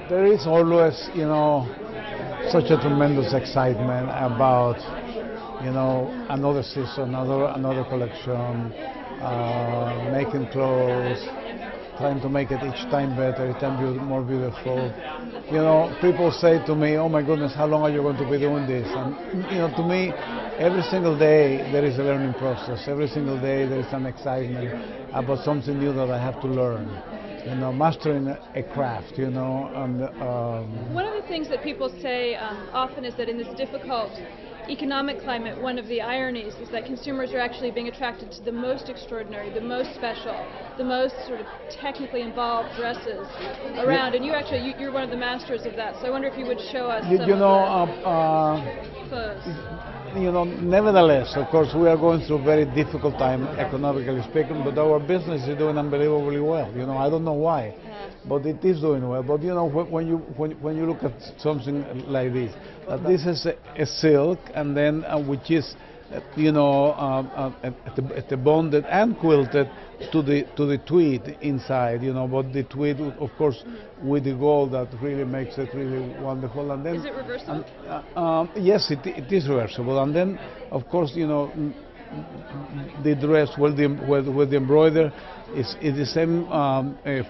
There is always, such a tremendous excitement about, another season, another collection, making clothes, trying to make it each time better, each time more beautiful. People say to me, "Oh my goodness, how long are you going to be doing this?" And to me, every single day there is a learning process. Every single day there is an excitement about something new that I have to learn. Mastering a craft. And one of the things that people say often is that in this difficult economic climate, one of the ironies is that consumers are actually being attracted to the most extraordinary, the most special, the most sort of technically involved dresses around. And you're one of the masters of that. So I wonder if you would show us some of the clothes. Nevertheless, of course, we are going through a very difficult time, economically speaking, but our business is doing unbelievably well. I don't know why, but it is doing well. But when you look at something like this is a silk, and then which is the bonded and quilted to the tweed inside, but the tweed, of course, with the gold that really makes it really wonderful. And then is it reversible? Yes, it is reversible. And then, of course, the dress with the embroider is the same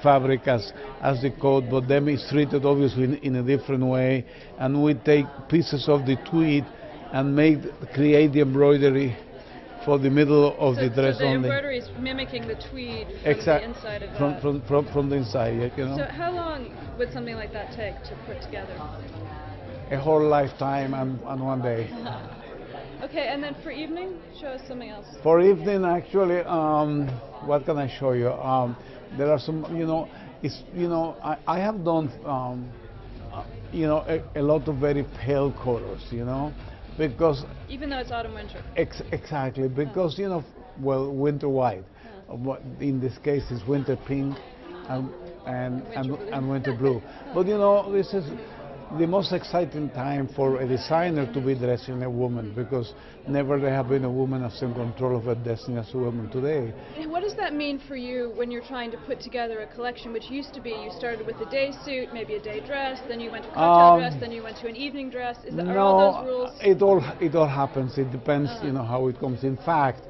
fabric as the coat, but then it's treated obviously in a different way. And we take pieces of the tweed and create the embroidery for the middle of the dress. So the embroidery is mimicking the tweed from the inside of that. From the inside, So how long would something like that take to put together? A whole lifetime and one day. Okay, and then for evening, show us something else. For evening, actually, what can I show you? There are some, I have done, a lot of very pale colors, because even though it's autumn winter. Exactly, because winter white. In this case, it's winter pink and winter blue. But this is the most exciting time for a designer to be dressing a woman, because never there have been a woman as in control of her destiny as a woman today. And what does that mean for you when you're trying to put together a collection, which used to be you started with a day suit, maybe a day dress, then you went to a cocktail dress, then you went to an evening dress? Are all those rules? It all happens. It depends, how it comes. In fact,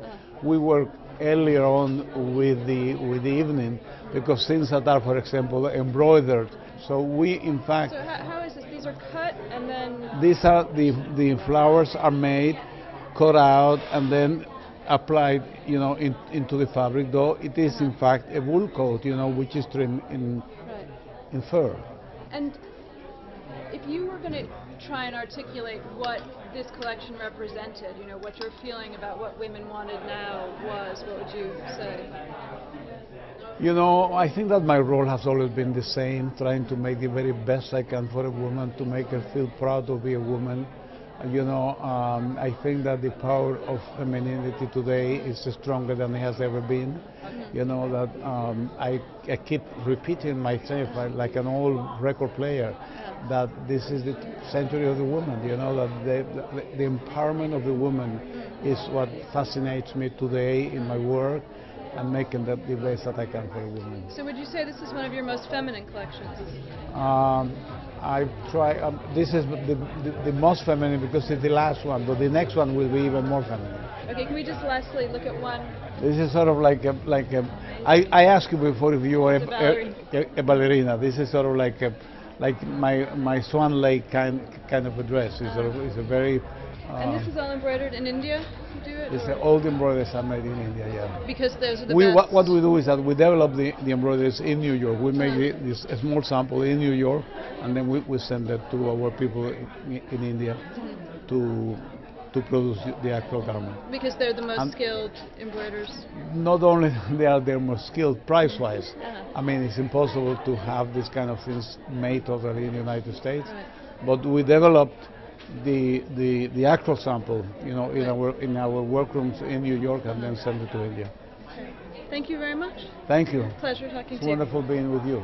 we work earlier on with the evening, because things that are, for example, embroidered. So we, in fact. So how is this? These are cut and then. These are the flowers are made, cut out, and then applied, into the fabric. Though it is in fact a wool coat, which is trimmed in fur. And if you were going to try and articulate what this collection represented, what your feeling about what women wanted now was, what would you say? I think that my role has always been the same, trying to make the very best I can for a woman, to make her feel proud to be a woman. I think that the power of femininity today is stronger than it has ever been. That I keep repeating myself like an old record player, that this is the century of the woman. That the empowerment of the woman is what fascinates me today in my work, and making that the best that I can for a woman. So would you say this is one of your most feminine collections? I try. This is the most feminine because it's the last one, but the next one will be even more feminine. Okay, can we just lastly look at one? This is sort of like a I asked you before if you were a ballerina. This is sort of like my Swan Lake kind of a dress. It's a very. And this is all embroidered in India? You do it? It's all the embroideries are made in India, yeah. Because those are the best. What we do is that we develop the embroideries in New York. We make a small sample in New York, and then we send that to our people in India to produce the actual garment. Because they're the most skilled embroiders? Not only they're most skilled price-wise. I mean, it's impossible to have these kind of things made totally in the United States. But we developed the actual sample, in our workrooms in New York, and then send it to India. Thank you very much. Thank you. Pleasure talking to you. It's wonderful being with you.